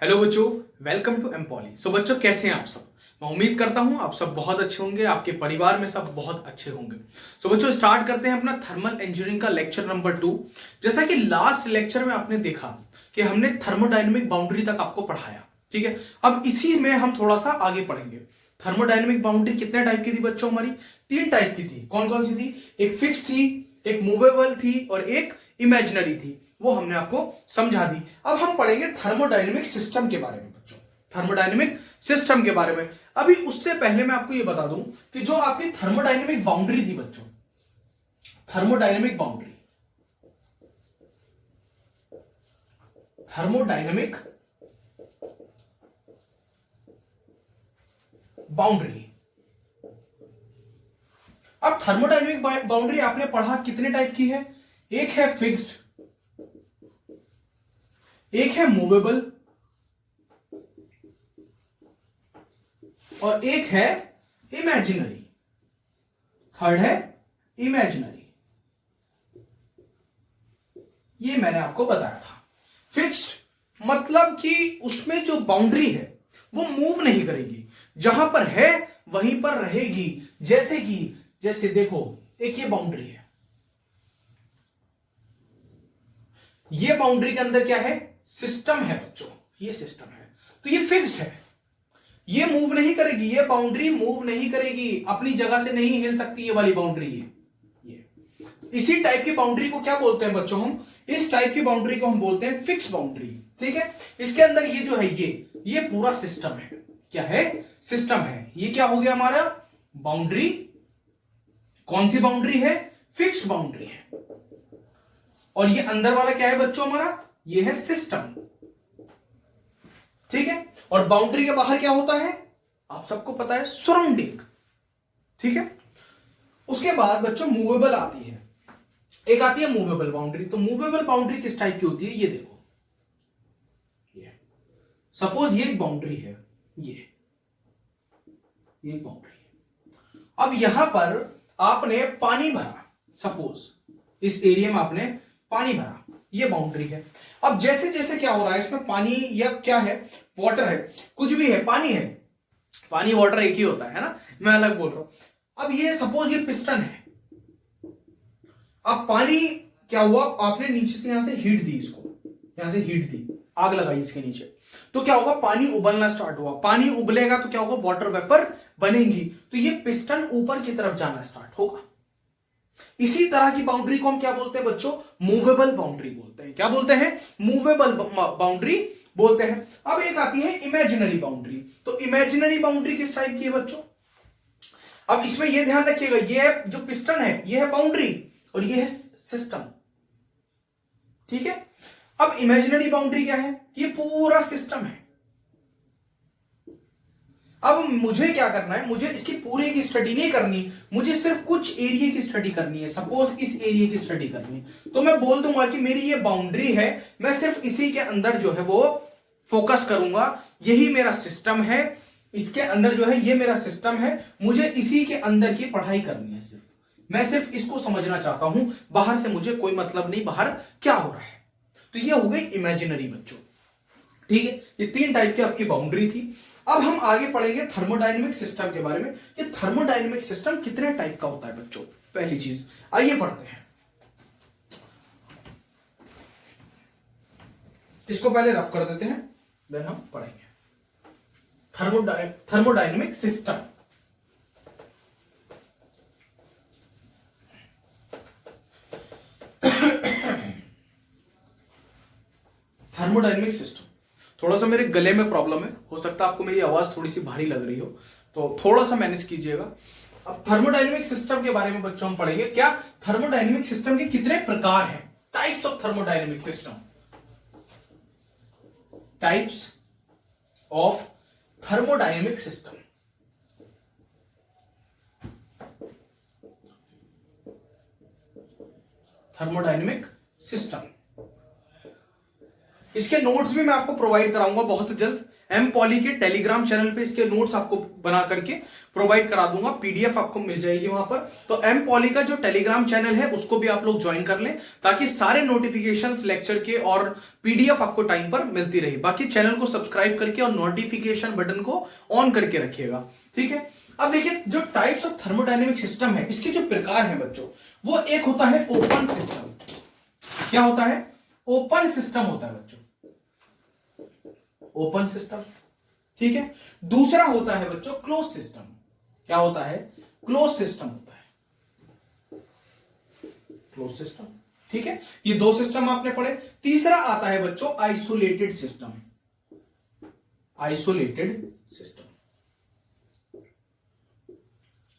Hello बच्चों, welcome to एमपॉली। सो बच्चों, कैसे हैं आप सब? मैं उम्मीद करता हूं आप सब बहुत अच्छे होंगे, आपके परिवार में सब बहुत अच्छे होंगे। सो बच्चों, स्टार्ट करते हैं अपना थर्मल इंजीनियरिंग का लेक्चर नंबर 2। जैसा कि लास्ट लेक्चर में आपने देखा कि हमने थर्मोडायनेमिक बाउंड्री तक आपको पढ़ाया, ठीक है। अब इसी में हम थोड़ा सा आगे पढ़ेंगे। थर्मोडायनेमिक बाउंड्री कितने टाइप की थी बच्चों? हमारी 3 टाइप की थी। कौन कौन सी थी? एक फिक्स थी, एक मूवेबल थी और एक इमेजिनरी थी। वो हमने आपको समझा दी। अब हम पढ़ेंगे थर्मोडायनेमिक सिस्टम के बारे में बच्चों, थर्मोडायनेमिक सिस्टम के बारे में। अभी उससे पहले मैं आपको ये बता दूं कि जो आपकी थर्मोडायनेमिक बाउंड्री थी बच्चों, थर्मोडायनेमिक बाउंड्री, थर्मोडायनेमिक बाउंड्री। अब थर्मोडायनेमिक बाउंड्री आपने पढ़ा कितने टाइप की है? एक है फिक्स्ड, एक है मूवेबल और एक है इमेजिनरी। थर्ड है इमेजिनरी। ये मैंने आपको बताया था। फिक्स्ड मतलब कि उसमें जो बाउंड्री है वो मूव नहीं करेगी, जहां पर है वहीं पर रहेगी। जैसे देखो, एक ये बाउंड्री है, ये बाउंड्री के अंदर क्या है? सिस्टम है बच्चों, ये सिस्टम है, तो ये फिक्स्ड है, ये मूव नहीं करेगी, ये बाउंड्री मूव नहीं करेगी, अपनी जगह से नहीं हिल सकती ये वाली बाउंड्री। ये इसी टाइप की बाउंड्री को क्या बोलते हैं बच्चों? हम इस टाइप की बाउंड्री को हम बोलते हैं फिक्स बाउंड्री, ठीक है। इसके अंदर ये जो है, ये पूरा सिस्टम है। क्या है? सिस्टम है। ये क्या हो गया हमारा? बाउंड्री। कौन सी बाउंड्री है? फिक्स्ड बाउंड्री है। और ये अंदर वाला क्या है बच्चों हमारा? ये है सिस्टम, ठीक है। और बाउंड्री के बाहर क्या होता है? आप सबको पता है, सराउंडिंग, ठीक है। उसके बाद बच्चों मूवेबल आती है, एक आती है मूवेबल बाउंड्री। तो मूवेबल बाउंड्री किस टाइप की होती है? ये देखो, ये सपोज ये एक बाउंड्री है, ये बाउंड्री है। अब यहां पर आपने पानी भरा, सपोज इस एरिया में आपने पानी भरा, ये बाउंड्री है। अब जैसे जैसे क्या हो रहा है इसमें, पानी या क्या है, वाटर है, कुछ भी है, पानी है, पानी वाटर एक ही होता है ना, मैं अलग बोल रहा हूं। अब ये सपोज ये पिस्टन है। अब पानी क्या हुआ, आपने नीचे से यहां से हीट दी, इसको यहां से हीट दी, आग लगाई इसके नीचे, तो क्या होगा? पानी उबलना स्टार्ट हुआ। पानी उबलेगा तो क्या होगा? वाटर वेपर बनेगी, तो ये पिस्टन ऊपर की तरफ जाना स्टार्ट होगा। इसी तरह की बाउंड्री को हम क्या बोलते हैं बच्चों? मूवेबल बाउंड्री बोलते हैं। क्या बोलते हैं? मूवेबल बाउंड्री बोलते हैं। अब एक आती है इमेजिनरी बाउंड्री। तो इमेजिनरी बाउंड्री किस टाइप की है बच्चों? अब इसमें यह ध्यान रखिएगा, ये है जो पिस्टन है, ये है बाउंड्री और ये है सिस्टम, ठीक है। अब इमेजिनरी बाउंड्री क्या है? ये पूरा सिस्टम है। अब मुझे क्या करना है? मुझे इसकी पूरे की स्टडी नहीं करनी, मुझे सिर्फ कुछ एरिया की स्टडी करनी है। सपोज इस एरिया की स्टडी करनी है, तो मैं बोल दूंगा कि मेरी ये बाउंड्री है, मैं सिर्फ इसी के अंदर जो है वो फोकस करूंगा, यही मेरा सिस्टम है, इसके अंदर जो है ये मेरा सिस्टम है, मुझे इसी के अंदर की पढ़ाई करनी है। सिर्फ मैं सिर्फ इसको समझना चाहता हूं, बाहर से मुझे कोई मतलब नहीं बाहर क्या हो रहा है। तो ये हो गई इमेजिनरी बच्चों, ठीक है। ये 3 टाइप की आपकी बाउंड्री थी। अब हम आगे पढ़ेंगे थर्मोडायनेमिक सिस्टम के बारे में कि थर्मोडायनेमिक सिस्टम कितने टाइप का होता है बच्चों। पहली चीज, आइए पढ़ते हैं, इसको पहले रफ कर देते हैं, देन हम पढ़ेंगे थर्मोडायनेमिक सिस्टम। थर्मोडायनेमिक सिस्टम, थोड़ा सा मेरे गले में प्रॉब्लम है, हो सकता है आपको मेरी आवाज थोड़ी सी भारी लग रही हो, तो थोड़ा सा मैनेज कीजिएगा। अब थर्मोडायनेमिक सिस्टम के बारे में बच्चों हम पढ़ेंगे। क्या थर्मोडायनेमिक सिस्टम के कितने प्रकार हैं? Types of thermodynamic system, types of thermodynamic system. Thermodynamic system, इसके नोट्स भी मैं आपको प्रोवाइड कराऊंगा बहुत जल्द। एम पॉली के टेलीग्राम चैनल पे इसके नोट्स आपको बना करके प्रोवाइड करा दूंगा, पीडीएफ आपको मिल जाएगी वहां पर। तो एम पॉली का जो टेलीग्राम चैनल है उसको भी आप लोग ज्वाइन कर लें, ताकि सारे नोटिफिकेशंस लेक्चर के और पीडीएफ आपको टाइम पर मिलती रही। बाकी चैनल को सब्सक्राइब करके और नोटिफिकेशन बटन को ऑन करके रखिएगा, ठीक है। अब देखिए, जो टाइप्स ऑफ थर्मोडायनेमिक सिस्टम है, इसके जो प्रकार है बच्चों, वो एक होता है ओपन सिस्टम। क्या होता है? ओपन सिस्टम होता है बच्चों, ओपन सिस्टम, ठीक है। दूसरा होता है बच्चों क्लोज सिस्टम। क्या होता है? क्लोज सिस्टम होता है, क्लोज सिस्टम, ठीक है। ये दो सिस्टम आपने पढ़े। तीसरा आता है बच्चों isolated system, isolated system,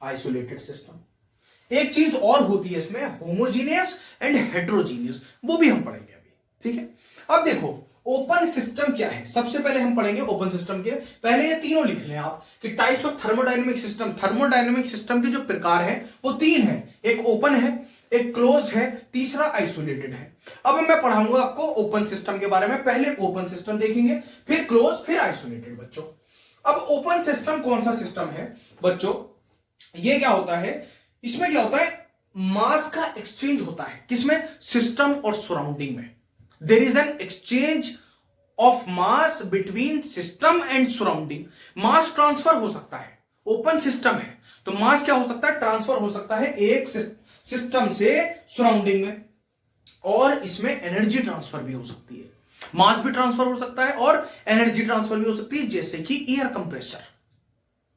isolated system. एक चीज और होती है इसमें, होमोजीनियस एंड हेट्रोजीनियस, वो भी हम पढ़ेंगे अभी, ठीक है। अब देखो ओपन सिस्टम क्या है, सबसे पहले हम पढ़ेंगे ओपन सिस्टम के। पहले ये तीनों लिख लें आप कि types of thermodynamic system. Thermodynamic system के जो प्रकार हैं वो तीन है, एक ओपन है, एक क्लोज्ड है, तीसरा आइसोलेटेड है। अब मैं पढ़ाऊंगा आपको ओपन सिस्टम के बारे में। पहले ओपन सिस्टम देखेंगे, फिर क्लोज, फिर आइसोलेटेड बच्चों। अब ओपन सिस्टम कौन सा सिस्टम है बच्चों? ये क्या होता है, इसमें क्या होता है, मास का एक्सचेंज होता है। किसमें? सिस्टम और सराउंडिंग में। There is an exchange of mass between system and surrounding. Mass transfer हो सकता है, ओपन सिस्टम है तो मास क्या हो सकता है, ट्रांसफर हो सकता है एक सिस्टम से सराउंडिंग में, और इसमें एनर्जी ट्रांसफर भी हो सकती है। मास भी ट्रांसफर हो सकता है और एनर्जी ट्रांसफर भी हो सकती है, जैसे कि एयर कंप्रेसर,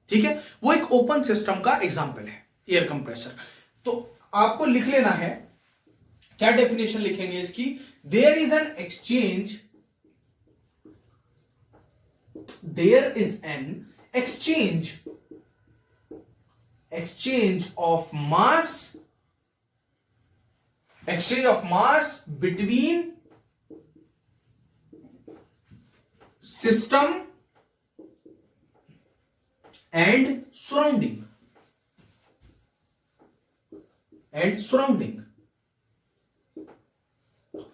ठीक है। वो एक ओपन सिस्टम का एग्जांपल है, एयर कंप्रेसर। तो आपको लिख लेना है, क्या डेफिनेशन लिखेंगे इसकी? There is an exchange, there is an exchange of mass between system and surrounding,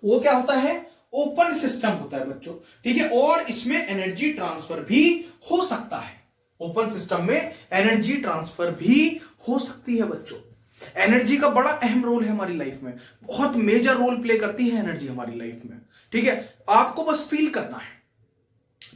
वो क्या होता है? ओपन सिस्टम होता है बच्चों, ठीक है। और इसमें एनर्जी ट्रांसफर भी हो सकता है, ओपन सिस्टम में एनर्जी ट्रांसफर भी हो सकती है बच्चों। एनर्जी का बड़ा अहम रोल है हमारी लाइफ में, बहुत मेजर रोल प्ले करती है एनर्जी हमारी लाइफ में, ठीक है। आपको बस फील करना है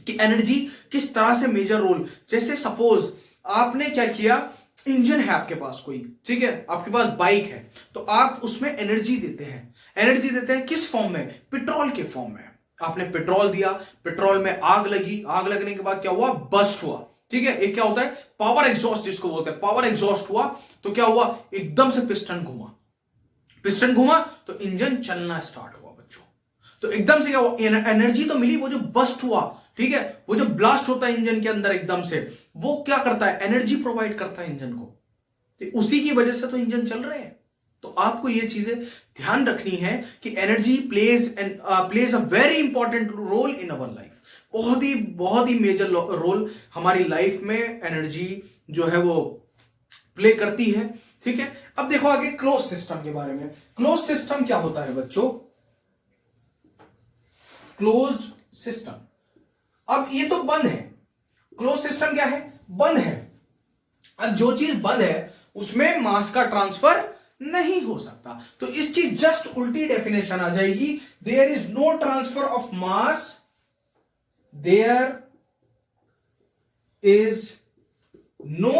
कि एनर्जी किस तरह से मेजर रोल। जैसे सपोज आपने क्या किया, इंजन है आपके पास कोई, ठीक है, आपके पास बाइक है, तो आप उसमें एनर्जी देते हैं। एनर्जी देते हैं किस फॉर्म में? पेट्रोल के फॉर्म में। आपने पेट्रोल दिया, पेट्रोल में आग लगी, आग लगने के बाद क्या हुआ? बस्ट हुआ, ठीक है। एक क्या होता है? पावर एग्जॉस्ट जिसको बोलते हैं, पावर एग्जॉस्ट हुआ तो क्या हुआ? एकदम से पिस्टन घुमा, पिस्टन घुमा तो इंजन चलना स्टार्ट हुआ बच्चों। तो एकदम से क्या हुआ? एनर्जी तो मिली, वो जो बस्ट हुआ, ठीक है, वो जो ब्लास्ट होता है इंजन के अंदर एकदम से, वो क्या करता है? एनर्जी प्रोवाइड करता है इंजन को, तो उसी की वजह से तो इंजन चल रहे हैं। तो आपको ये चीजें ध्यान रखनी है कि energy plays a very important role in our life. बहुत ही मेजर रोल हमारी लाइफ में एनर्जी जो है वो प्ले करती है, ठीक है। अब देखो आगे क्लोज सिस्टम के बारे में। क्लोज सिस्टम क्या होता है बच्चों? क्लोज्ड सिस्टम, अब ये तो बंद है। क्लोज सिस्टम क्या है? बंद है। अब जो चीज बंद है उसमें मास का ट्रांसफर नहीं हो सकता, तो इसकी जस्ट उल्टी डेफिनेशन आ जाएगी, there is no transfer of mass, there is no,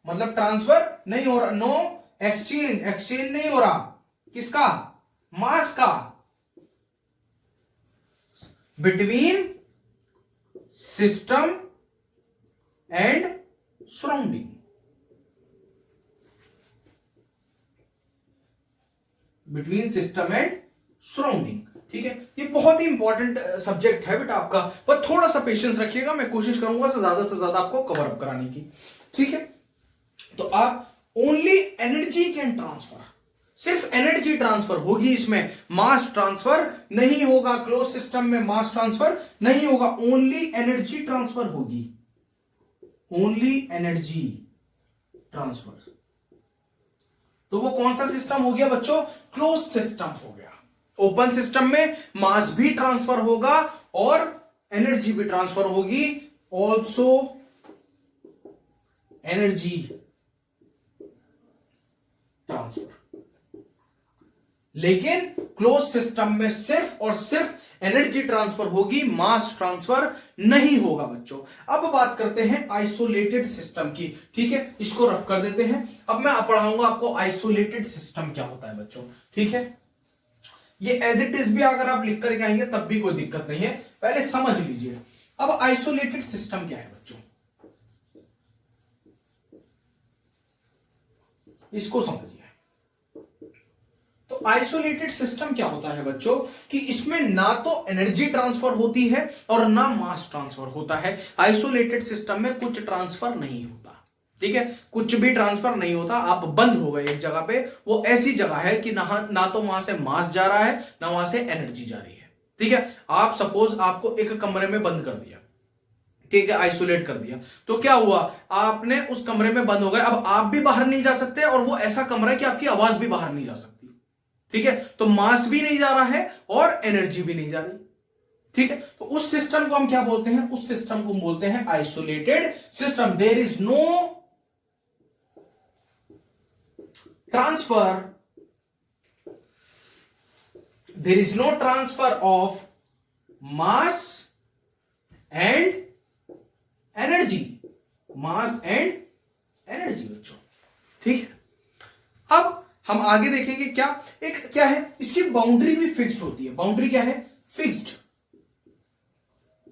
मतलब ट्रांसफर नहीं हो रहा, नो एक्सचेंज नहीं हो रहा, किसका? मास का, between system and surrounding. Between system and surrounding, ठीक है। ये बहुत ही इंपॉर्टेंट सब्जेक्ट है बेटा आपका, पर थोड़ा सा पेशेंस रखिएगा, मैं कोशिश करूंगा से ज्यादा आपको कवर अप कराने की, ठीक है। तो आप ओनली एनर्जी कैन ट्रांसफर, सिर्फ एनर्जी ट्रांसफर होगी इसमें, मास ट्रांसफर नहीं होगा। क्लोज सिस्टम में मास ट्रांसफर नहीं होगा, ओनली एनर्जी ट्रांसफर होगी, ओनली एनर्जी ट्रांसफर। तो वो कौन सा सिस्टम हो गया बच्चों? क्लोज सिस्टम हो गया। ओपन सिस्टम में मास भी ट्रांसफर होगा और एनर्जी भी ट्रांसफर होगी, ऑल्सो एनर्जी ट्रांसफर। लेकिन क्लोज सिस्टम में सिर्फ और सिर्फ एनर्जी ट्रांसफर होगी, मास ट्रांसफर नहीं होगा बच्चों। अब बात करते हैं आइसोलेटेड सिस्टम की, ठीक है, इसको रफ कर देते हैं। अब मैं पढ़ाऊंगा आपको आइसोलेटेड सिस्टम क्या होता है बच्चों, ठीक है। ये एज इट इज भी अगर आप लिख करके आएंगे तब भी कोई दिक्कत नहीं है, पहले समझ लीजिए। अब आइसोलेटेड सिस्टम क्या है बच्चों, इसको समझिए। तो आइसोलेटेड सिस्टम क्या होता है बच्चों कि इसमें ना तो एनर्जी ट्रांसफर होती है और ना मास ट्रांसफर होता है। आइसोलेटेड सिस्टम में कुछ ट्रांसफर नहीं होता, ठीक है, कुछ भी ट्रांसफर नहीं होता। आप बंद हो गए एक जगह पे, वो ऐसी जगह है कि ना तो वहां से मास जा रहा है ना वहां से एनर्जी जा रही है, ठीक है। आप सपोज आपको एक कमरे में बंद कर दिया, ठीक है, आइसोलेट कर दिया, तो क्या हुआ, आपने उस कमरे में बंद हो गए, अब आप भी बाहर नहीं जा सकते और वो ऐसा कमरा है कि आपकी आवाज भी बाहर नहीं जा सकती, ठीक है। तो मास भी नहीं जा रहा है और एनर्जी भी नहीं जा रही, ठीक है। तो उस सिस्टम को हम क्या बोलते हैं, उस सिस्टम को बोलते हैं isolated system. There is no transfer, there is no transfer of mass and energy, mass and energy बच्चों, ठीक है। अब हम आगे देखेंगे क्या है, इसकी बाउंड्री भी फिक्स्ड होती है। बाउंड्री क्या है, फिक्स्ड।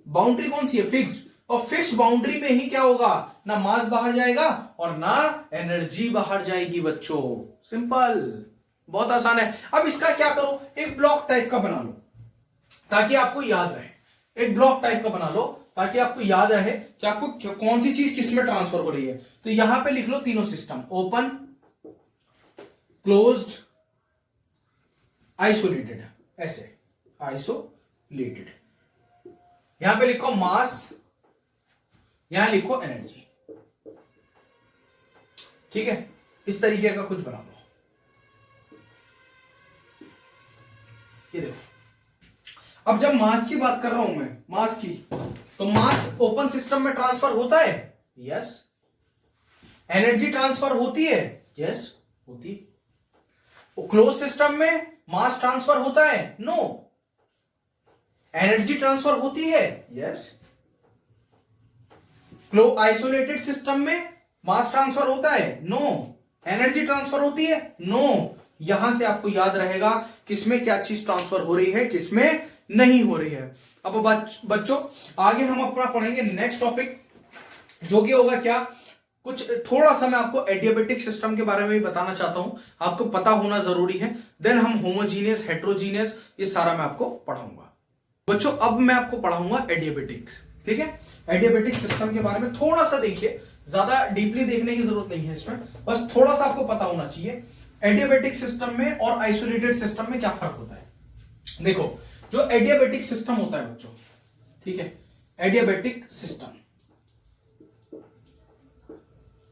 बाउंड्री कौन सी है, फिक्स्ड। और फिक्स्ड बाउंड्री में ही क्या होगा, ना मास बाहर जाएगा और ना एनर्जी बाहर जाएगी बच्चों, सिंपल, बहुत आसान है। अब इसका क्या करो, एक ब्लॉक टाइप का बना लो ताकि आपको याद रहे। एक ब्लॉक टाइप का बना लो ताकि आपको याद रहे कि आपको कौन सी चीज किसमें ट्रांसफर हो रही है। तो यहां पे लिख लो तीनों सिस्टम, ओपन, क्लोज्ड, आइसोलेटेड, ऐसे आइसोलेटेड। यहां पे लिखो मास, यहां लिखो एनर्जी, ठीक है। इस तरीके का कुछ बना लो। ये देखो, अब जब मास की बात कर रहा हूं मैं, मास की, तो मास ओपन सिस्टम में ट्रांसफर होता है, यस। एनर्जी ट्रांसफर होती है, यस, होती है। क्लोज सिस्टम में मास ट्रांसफर होता है, नो। एनर्जी ट्रांसफर होती है, यस। आइसोलेटेड सिस्टम में मास ट्रांसफर होता है, नो। एनर्जी ट्रांसफर होती है, नो। यहां से आपको याद रहेगा किसमें क्या चीज ट्रांसफर हो रही है, किसमें नहीं हो रही है। अब बच्चों आगे हम अपना पढ़ेंगे नेक्स्ट टॉपिक, जो कि होगा क्या, कुछ थोड़ा सा मैं आपको एडियाबेटिक सिस्टम के बारे में भी बताना चाहता हूं, आपको पता होना जरूरी है। देन हम होमोजीनियस, हेट्रोजीनियस, ये सारा मैं आपको पढ़ाऊंगा बच्चों। अब मैं आपको पढ़ाऊंगा एडियाबेटिक्स, ठीक है। एडियाबेटिक सिस्टम के बारे में थोड़ा सा देखिए, ज्यादा डीपली देखने की जरूरत नहीं है इसमें, बस थोड़ा सा आपको पता होना चाहिए एडियाबेटिक सिस्टम में और आइसोलेटेड सिस्टम में क्या फर्क होता है। देखो, जो एडियाबेटिक सिस्टम होता है बच्चों, ठीक है, एडियाबेटिक सिस्टम,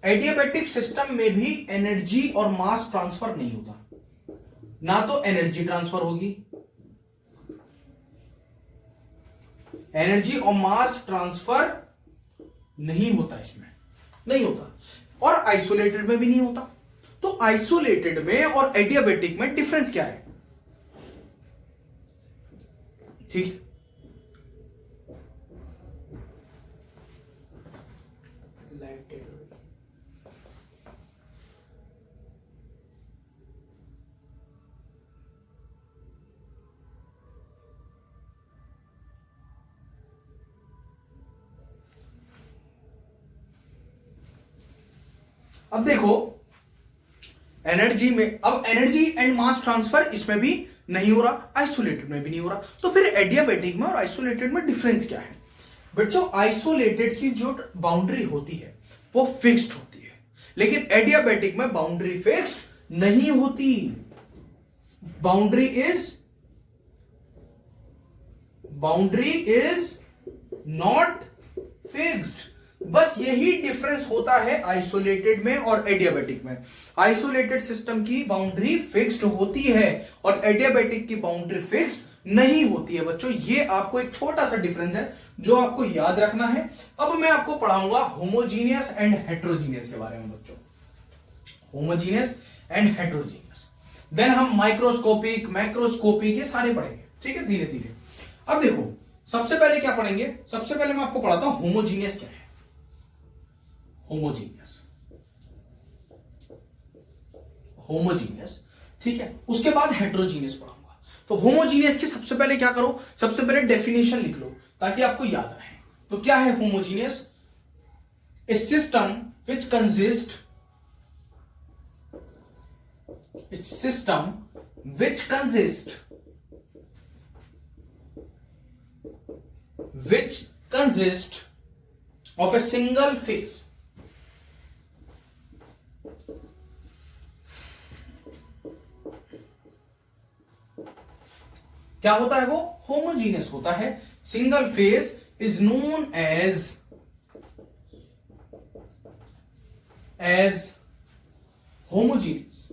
एडियाबेटिक सिस्टम में भी एनर्जी और मास ट्रांसफर नहीं होता, ना तो एनर्जी ट्रांसफर होगी, एनर्जी और मास ट्रांसफर नहीं होता, इसमें नहीं होता, और आइसोलेटेड में भी नहीं होता। तो आइसोलेटेड में और एडियाबेटिक में डिफरेंस क्या है, ठीक है। अब देखो एनर्जी में, अब एनर्जी एंड मास ट्रांसफर इसमें भी नहीं हो रहा, आइसोलेटेड में भी नहीं हो रहा। तो फिर एडियाबेटिक में और आइसोलेटेड में डिफरेंस क्या है बच्चों। आइसोलेटेड की जो बाउंड्री होती है वो फिक्स्ड होती है, लेकिन एडियाबेटिक में बाउंड्री फिक्स्ड नहीं होती, बाउंड्री इज नॉट फिक्स्ड। बस यही डिफरेंस होता है आइसोलेटेड में और एडियाबेटिक में। आइसोलेटेड सिस्टम की बाउंड्री फिक्स्ड होती है और एडियाबेटिक की बाउंड्री फिक्स्ड नहीं होती है बच्चों। ये आपको एक छोटा सा डिफरेंस है जो आपको याद रखना है। अब मैं आपको पढ़ाऊंगा होमोजीनियस एंड हेट्रोजीनियस के बारे में बच्चों, होमोजीनियस एंड हेट्रोजीनियस। देन हम माइक्रोस्कोपिक, मैक्रोस्कोपिक, ये सारे पढ़ेंगे, ठीक है, धीरे धीरे। अब देखो सबसे पहले क्या पढ़ेंगे, सबसे पहले मैं आपको पढ़ाता हूं होमोजीनियस क्या है। होमोजीनियस, होमोजीनियस, ठीक है, उसके बाद हेट्रोजीनियस पढ़ाऊंगा। तो होमोजीनियस की सबसे पहले क्या करो, सबसे पहले डेफिनेशन लिख लो ताकि आपको याद रहे। तो क्या है homogeneous? A system which consist, system which consists of a single phase, क्या होता है वो? होमोजीनियस होता है। Single phase is known as homogeneous,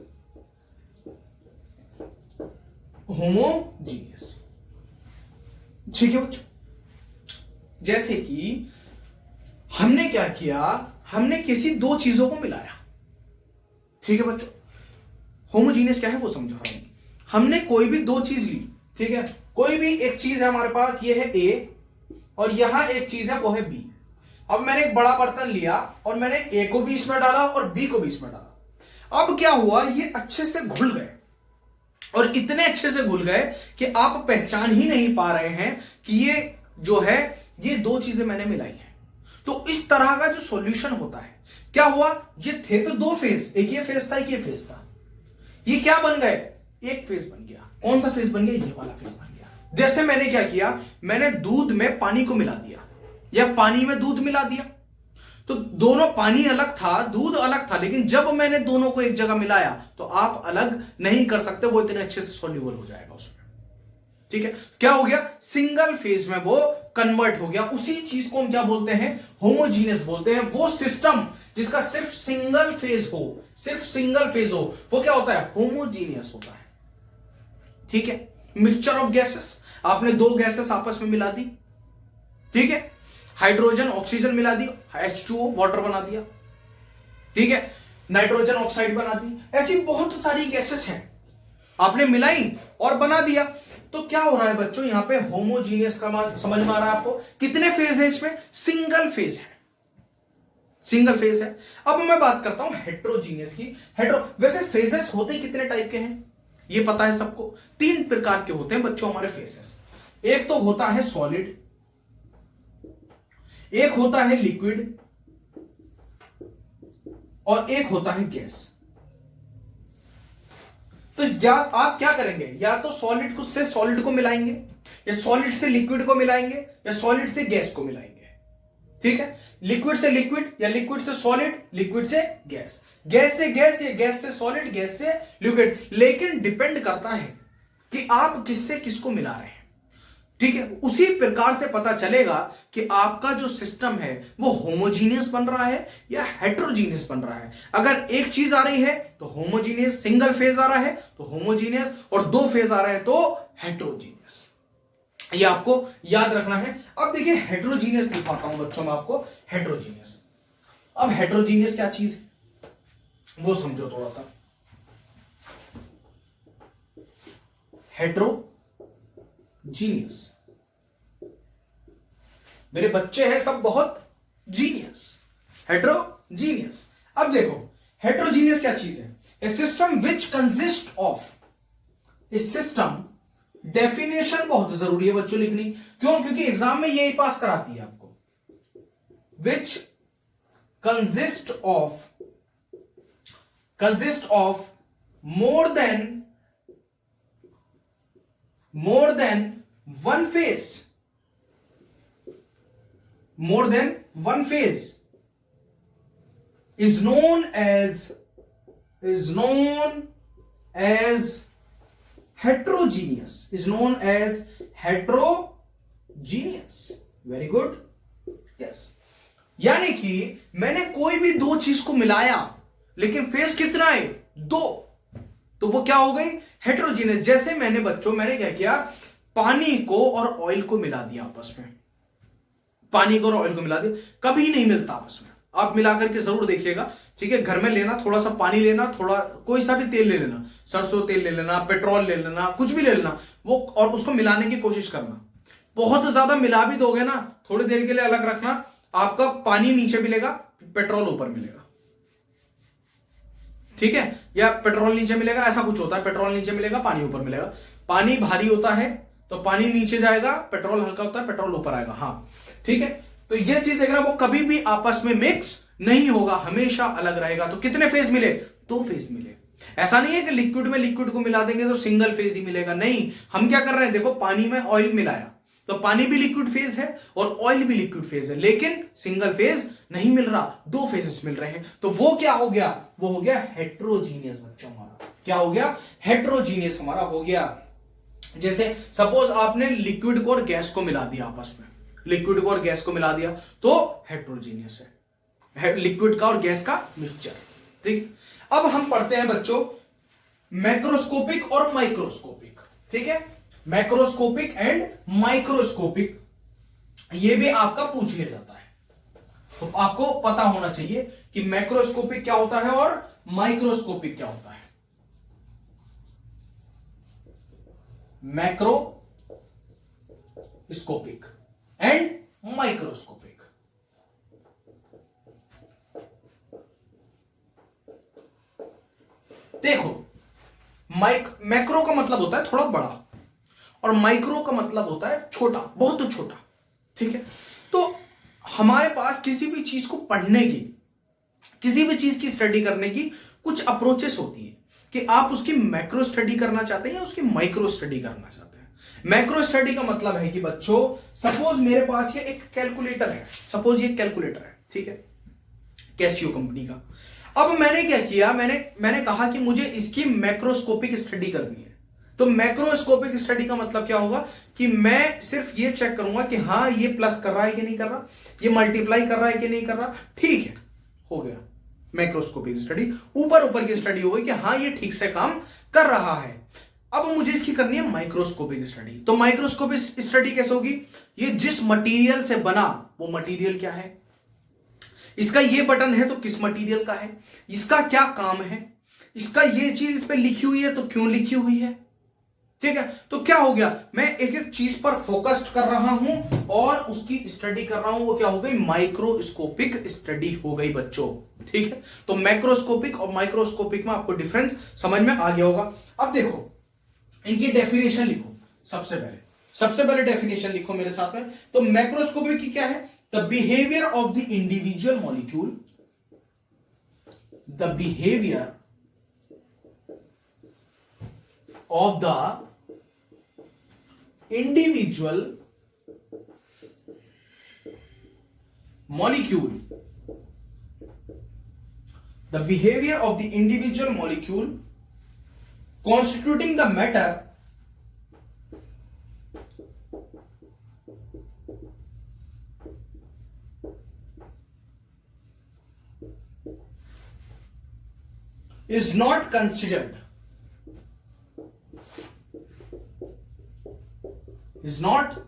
homogeneous, ठीक है बच्चों। जैसे कि हमने क्या किया, हमने किसी दो चीजों को मिलाया, ठीक है बच्चों। होमोजीनियस क्या है वो समझा रहा हूं। हमने कोई भी दो चीज ली, ठीक है, कोई भी एक चीज है हमारे पास, ये है ए और यहां एक चीज है वो है बी। अब मैंने एक बड़ा बर्तन लिया और मैंने ए को भी इसमें डाला और बी को भी इसमें डाला। अब क्या हुआ, ये अच्छे से घुल गए और इतने अच्छे से घुल गए कि आप पहचान ही नहीं पा रहे हैं कि ये जो है ये दो चीजें मैंने मिलाई हैं। तो इस तरह का जो सॉल्यूशन होता है, क्या हुआ, ये थे तो दो फेज, एक ये फेज था एक ये फेज था, ये क्या बन गए, एक फेज बन गया। कौन सा फेज बन गया, ये वाला फेज बन गया। जैसे मैंने क्या किया, मैंने दूध में पानी को मिला दिया या पानी में दूध मिला दिया, तो दोनों, पानी अलग था दूध अलग था, लेकिन जब मैंने दोनों को एक जगह मिलाया तो आप अलग नहीं कर सकते, वो इतने अच्छे से सॉल्यूबल हो जाएगा उसमें, ठीक है। क्या हो गया, सिंगल फेज में वो कन्वर्ट हो गया। उसी चीज को हम क्या बोलते हैं, होमोजीनियस बोलते हैं। वो सिस्टम जिसका सिर्फ सिंगल फेज हो, सिर्फ सिंगल फेज हो, वो क्या होता है, होमोजीनियस होता है, ठीक है। मिक्सचर ऑफ गैसेस, आपने दो गैसेस आपस में मिला दी, ठीक है, हाइड्रोजन ऑक्सीजन मिला दी, H2O वाटर बना दिया, ठीक है, नाइट्रोजन ऑक्साइड बना दी। ऐसी बहुत सारी गैसेस हैं, आपने मिलाई और बना दिया। तो क्या हो रहा है बच्चों, यहां पे होमोजीनियस का समझ में आ रहा है आपको? कितने फेज है इसमें, सिंगल फेज है, सिंगल फेज है। अब मैं बात करता हूं हेट्रोजीनियस की। वैसे फेजेस होते कितने टाइप के हैं ये पता है सबको? तीन प्रकार के होते हैं बच्चों हमारे फेजेस। एक तो होता है सॉलिड, एक होता है लिक्विड और एक होता है गैस। तो या आप क्या करेंगे, या तो सॉलिड से सॉलिड को मिलाएंगे, या सॉलिड से लिक्विड को मिलाएंगे, या सॉलिड से गैस को मिलाएंगे, ठीक है। लिक्विड से लिक्विड, या लिक्विड से सॉलिड, लिक्विड से गैस, गैस से गैस, या गैस से सॉलिड, गैस से लिक्विड। लेकिन डिपेंड करता है कि आप किससे किसको मिला रहे हैं, ठीक है। उसी प्रकार से पता चलेगा कि आपका जो सिस्टम है वो होमोजीनियस बन रहा है या हेट्रोजीनियस बन रहा है। अगर एक चीज आ रही है तो होमोजीनियस, सिंगल फेज आ रहा है तो होमोजीनियस, और दो फेज आ रहा है तो हेट्रोजीनियस। ये आपको याद रखना है। अब देखिए हेट्रोजीनियस दिखाता हूं बच्चों में आपको, हेट्रोजीनियस। अब हेट्रोजीनियस क्या चीज है वो समझो थोड़ा सा। हेट्रोजीनियस, मेरे बच्चे हैं सब बहुत जीनियस, हेट्रोजीनियस। अब देखो हेट्रोजीनियस क्या चीज है, a system which consist of, a system, definition बहुत जरूरी है बच्चों लिखनी, क्यों, क्योंकि एग्जाम में यही पास कराती है आपको। विच consist of more than one phase, more than one phase is known as heterogeneous, very good, yes। यानी कि मैंने कोई भी दो चीज को मिलाया लेकिन फेज कितना है, दो, तो वो क्या हो गई, हेट्रोजीनियस। जैसे मैंने बच्चों, मैंने क्या किया, पानी को और ऑयल को मिला दिया आपस में, पानी को और ऑयल को मिला दिया, कभी नहीं मिलता आपस में। आप मिला करके जरूर देखिएगा, ठीक है। घर में लेना, थोड़ा सा पानी लेना, थोड़ा कोई सा भी तेल ले लेना, सरसों तेल ले लेना, पेट्रोल ले लेना, कुछ भी ले लेना, वो और उसको मिलाने की कोशिश करना। बहुत ज्यादा मिला भी दोगे ना, थोड़ी देर के लिए अलग रखना, आपका पानी नीचे मिलेगा, पेट्रोल ऊपर मिलेगा, ठीक है। या पेट्रोल नीचे मिलेगा, ऐसा कुछ होता है, पेट्रोल नीचे मिलेगा, पानी ऊपर मिलेगा। पानी भारी होता है तो पानी नीचे जाएगा, पेट्रोल हल्का होता है, पेट्रोल ऊपर आएगा, हाँ, ठीक है। तो ये चीज देखना, वो कभी भी आपस में मिक्स नहीं होगा, हमेशा अलग रहेगा। तो कितने फेज मिले? 2 फेज मिले। ऐसा नहीं है कि लिक्विड में लिक्विड को मिला देंगे तो सिंगल फेज ही मिलेगा, नहीं। हम क्या कर रहे हैं, देखो पानी में ऑयल मिलाया तो पानी भी लिक्विड फेज है और ऑयल भी लिक्विड फेज है, लेकिन सिंगल फेज नहीं मिल रहा, 2 फेजेस मिल रहे हैं। तो वो क्या हो गया? वो हो गया हेट्रोजीनियस बच्चों हमारा। क्या हो गया? हेट्रोजीनियस हमारा हो गया। जैसे सपोज आपने लिक्विड को और गैस को मिला दिया आपस में, लिक्विड को और गैस को मिला दिया तो हेट्रोजीनियस है, लिक्विड का और गैस का मिक्सचर, ठीक। अब हम पढ़ते हैं बच्चों मैक्रोस्कोपिक और माइक्रोस्कोपिक, ठीक है। मैक्रोस्कोपिक एंड माइक्रोस्कोपिक, ये भी आपका पूछ लिया जाता है, तो आपको पता होना चाहिए कि मैक्रोस्कोपिक क्या होता है और माइक्रोस्कोपिक क्या होता है। Macroscopic and microscopic. देखो, मैक्रो का मतलब होता है थोड़ा बड़ा और माइक्रो का मतलब होता है छोटा, बहुत छोटा, ठीक है। तो हमारे पास किसी भी चीज को पढ़ने की, किसी भी चीज की स्टडी करने की कुछ अप्रोचेस होती है कि आप उसकी मैक्रो स्टडी करना चाहते हैं या उसकी माइक्रो स्टडी करना चाहते हैं। मैक्रो स्टडी का मतलब है कि बच्चों सपोज मेरे पास ये एक कैलकुलेटर है, सपोज ये कैलकुलेटर है, ठीक है, कैसियो कंपनी का। अब मैंने क्या किया, मैंने कहा कि मुझे इसकी मैक्रोस्कोपिक स्टडी करनी है। तो मैक्रोस्कोपिक स्टडी का मतलब क्या होगा कि मैं सिर्फ ये चेक करूंगा कि हाँ ये प्लस कर रहा है कि नहीं कर रहा, ये मल्टीप्लाई कर रहा है कि नहीं कर रहा, ठीक है, हो गया मैक्रोस्कोपिक स्टडी। ऊपर की स्टडी हो गई कि हाँ ये ठीक से काम कर रहा है। अब मुझे इसकी करनी है माइक्रोस्कोपिक स्टडी। तो माइक्रोस्कोपिक स्टडी कैसे होगी? ये जिस मटेरियल से बना वो मटेरियल क्या है, इसका ये बटन है तो किस मटेरियल का है, इसका क्या काम है, इसका ये चीज इस पे लिखी हुई है तो क्यों लिखी हुई है, ठीक है। तो क्या हो गया, मैं एक एक चीज पर फोकस्ड कर रहा हूं और उसकी स्टडी कर रहा हूं, वो क्या हो गई? माइक्रोस्कोपिक स्टडी हो गई बच्चों, ठीक है। तो मैक्रोस्कोपिक और माइक्रोस्कोपिक में आपको डिफरेंस समझ में आ गया होगा। अब देखो इनकी डेफिनेशन लिखो, सबसे पहले डेफिनेशन लिखो मेरे साथ में। तो मैक्रोस्कोपिक की क्या है? The behaviour of the individual molecule, the behaviour of the individual molecule, the behavior of the individual molecule constituting the matter is not considered, is not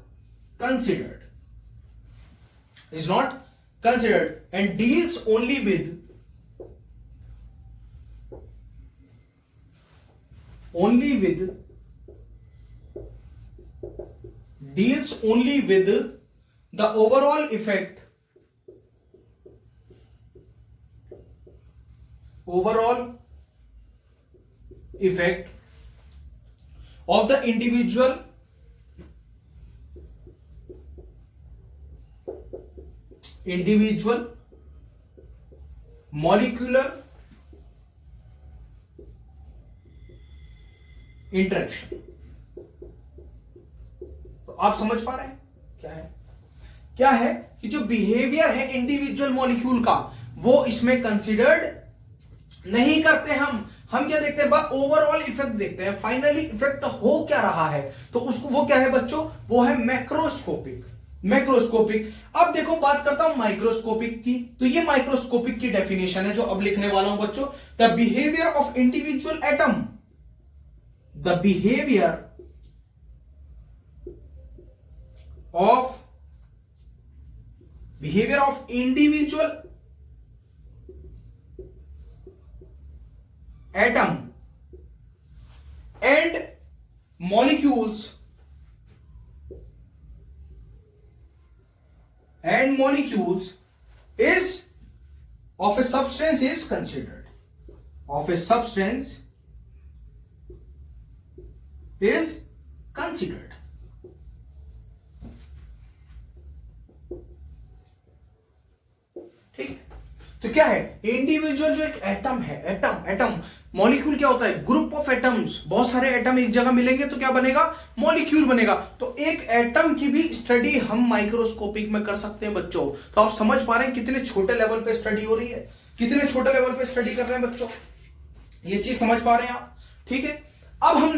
considered and deals only with the overall effect of the individual molecular interaction। तो आप समझ पा रहे हैं क्या है कि जो बिहेवियर है इंडिविजुअल मॉलिक्यूल का वो इसमें कंसीडर्ड नहीं करते। हम क्या देखते हैं? ओवरऑल इफेक्ट देखते हैं, फाइनली इफेक्ट हो क्या रहा है, तो उसको वो क्या है बच्चों? वो है मैक्रोस्कोपिक। अब देखो बात करता हूं माइक्रोस्कोपिक की। तो ये माइक्रोस्कोपिक की डेफिनेशन है जो अब लिखने वाला हूं बच्चों। The behaviour of individual atom, the behaviour of individual atom and molecules is of a substance is considered. Of a substance is considered. ठीक है, तो क्या है इंडिविजुअल जो एक एटम है, एटम मॉलिक्यूल क्या होता है, ग्रुप ऑफ एटम्स, बहुत सारे एटम एक जगह मिलेंगे तो क्या बनेगा, मॉलिक्यूल बनेगा। तो एक एटम की भी स्टडी हम माइक्रोस्कोपिक में कर सकते हैं बच्चों। तो आप समझ पा रहे हैं कितने छोटे लेवल पे स्टडी हो रही है, कितने छोटे लेवल पे स्टडी कर रहे हैं बच्चों, ये चीज समझ पा रहे हैं आप। ठीक है, अब हम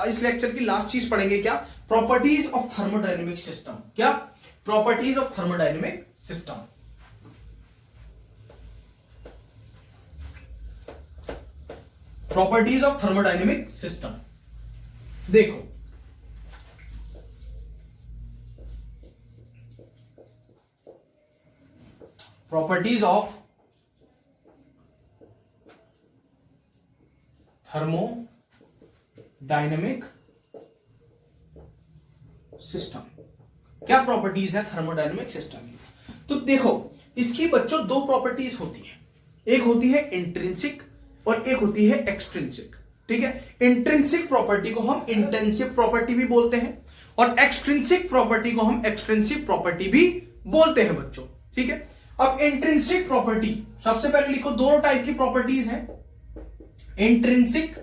इस लेक्चर की लास्ट चीज पढ़ेंगे, क्या, प्रॉपर्टीज ऑफ थर्मोडायनेमिक सिस्टम। क्या properties of thermodynamic system. Properties of thermodynamic system देखो, प्रॉपर्टीज ऑफ थर्मोडायनेमिक सिस्टम। क्या प्रॉपर्टीज है थर्मोडायनेमिक सिस्टम की? तो देखो इसकी बच्चों दो प्रॉपर्टीज होती है, एक होती है इंट्रिंसिक और एक होती है एक्सट्रिंसिक। ठीक है, इंट्रिंसिक प्रॉपर्टी को हम इंटेंसिव प्रॉपर्टी भी बोलते हैं और एक्सट्रिंसिक प्रॉपर्टी को हम एक्सट्रिंसिक प्रॉपर्टी भी बोलते हैं बच्चों। ठीक है, अब इंट्रिंसिक प्रॉपर्टी सबसे पहले लिखो, दोनों टाइप की प्रॉपर्टीज हैं, इंट्रिंसिक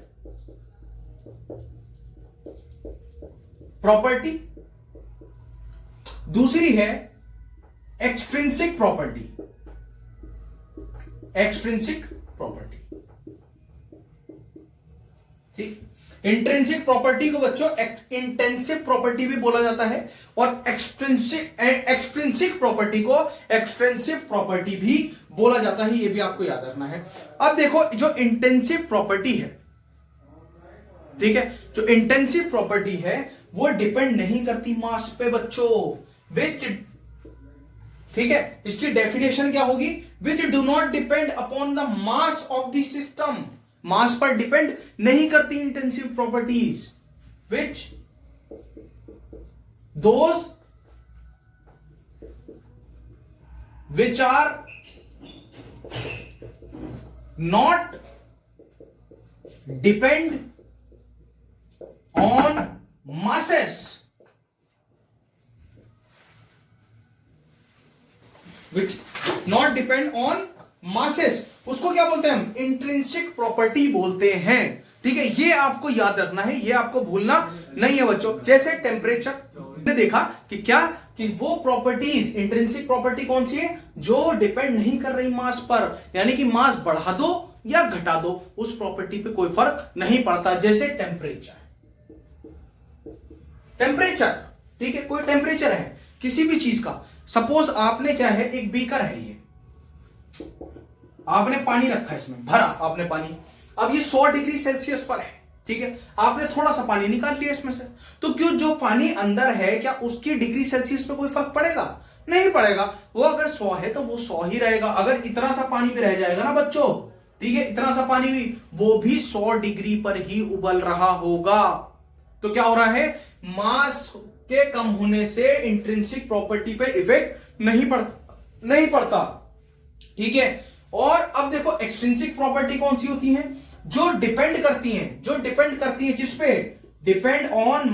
प्रॉपर्टी, दूसरी है एक्सट्रिंसिक प्रॉपर्टी। एक्सट्रिंसिक प्रॉपर्टी, ठीक, इंट्रिंसिक प्रॉपर्टी को बच्चों इंटेंसिव प्रॉपर्टी भी बोला जाता है और एक्सट्रिंसिक प्रॉपर्टी को एक्सट्रिंसिव प्रॉपर्टी भी बोला जाता है, ये भी आपको याद रखना है। अब देखो जो इंटेंसिव प्रॉपर्टी है, ठीक है, जो इंटेंसिव प्रॉपर्टी है वो डिपेंड नहीं करती मास पे बच्चों, विच, ठीक है, इसकी डेफिनेशन क्या होगी, which do not depend upon the mass of the system. Mass पर डिपेंड नहीं करती intensive properties, which those which are not depend on masses, which not depend on masses, उसको क्या बोलते हैं हम, इंट्रिंसिक प्रॉपर्टी बोलते हैं। ठीक है, ये आपको याद रखना है, ये आपको भूलना नहीं है बच्चों। जैसे टेम्परेचर ने देखा कि क्या, कि वो प्रॉपर्टीज, इंट्रिंसिक प्रॉपर्टी कौन सी है, जो डिपेंड नहीं कर रही मास पर, यानी कि मास बढ़ा दो या घटा दो उस प्रॉपर्टी पे कोई फर्क नहीं पड़ता। जैसे टेम्परेचर, ठीक है, कोई टेम्परेचर है किसी भी चीज का, सपोज आपने क्या है, एक बीकर है, ये आपने पानी रखा, इसमें भरा आपने पानी, अब ये 100 डिग्री सेल्सियस पर है। ठीक है, आपने थोड़ा सा पानी निकाल लिया इसमें से, तो क्यों जो पानी अंदर है क्या उसकी डिग्री सेल्सियस पे कोई फर्क पड़ेगा, नहीं पड़ेगा। वो अगर 100 है तो वो 100 ही रहेगा। अगर इतना सा पानी भी रह जाएगा ना बच्चों, ठीक है, इतना सा पानी भी, वो भी 100 डिग्री पर ही उबल रहा होगा। तो क्या हो रहा है, मास के कम होने से इंट्रिंसिक प्रॉपर्टी पे इफेक्ट नहीं पड़ता। ठीक है, और अब देखो एक्सट्रिंसिक प्रॉपर्टी कौन सी होती है, जो डिपेंड करती हैं किस पे, डिपेंड ऑन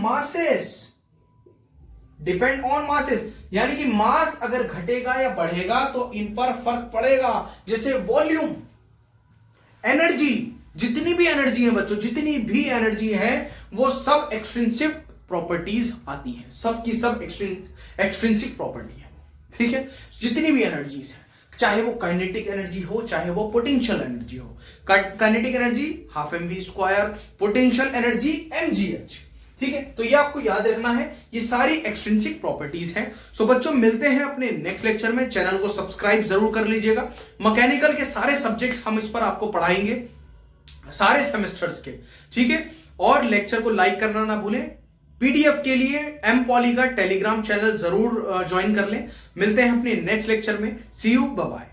मासेस, यानी कि मास अगर घटेगा या बढ़ेगा तो इन पर फर्क पड़ेगा। जैसे वॉल्यूम, एनर्जी, जितनी भी एनर्जी है बच्चों, जितनी भी एनर्जी है वो सब एक्सट्रिंसिक प्रॉपर्टीज आती हैं, सब की सब एक्सट्रिंसिक प्रॉपर्टी है। ठीक है, जितनी भी एनर्जीज है, चाहे वो काइनेटिक एनर्जी हो, चाहे वो पोटेंशियल एनर्जी हो। Kinetic energy ½ potential energy mgh। ठीक है, तो ये आपको याद रखना है, ये सारी एक्सट्रिंसिक प्रॉपर्टीज हैं। सो बच्चों मिलते हैं अपने नेक्स्ट लेक्चर में, चैनल को सब्सक्राइब जरूर कर लीजिएगा। मैकेनिकल के सारे सब्जेक्ट्स हम इस पर आपको पढ़ाएंगे, सारे सेमेस्टर्स के। ठीक है, और लेक्चर को लाइक करना ना भूलें, पीडीएफ के लिए एम पॉली का टेलीग्राम चैनल जरूर ज्वाइन कर लें। मिलते हैं अपने नेक्स्ट लेक्चर में। सी यू, बाय बाय।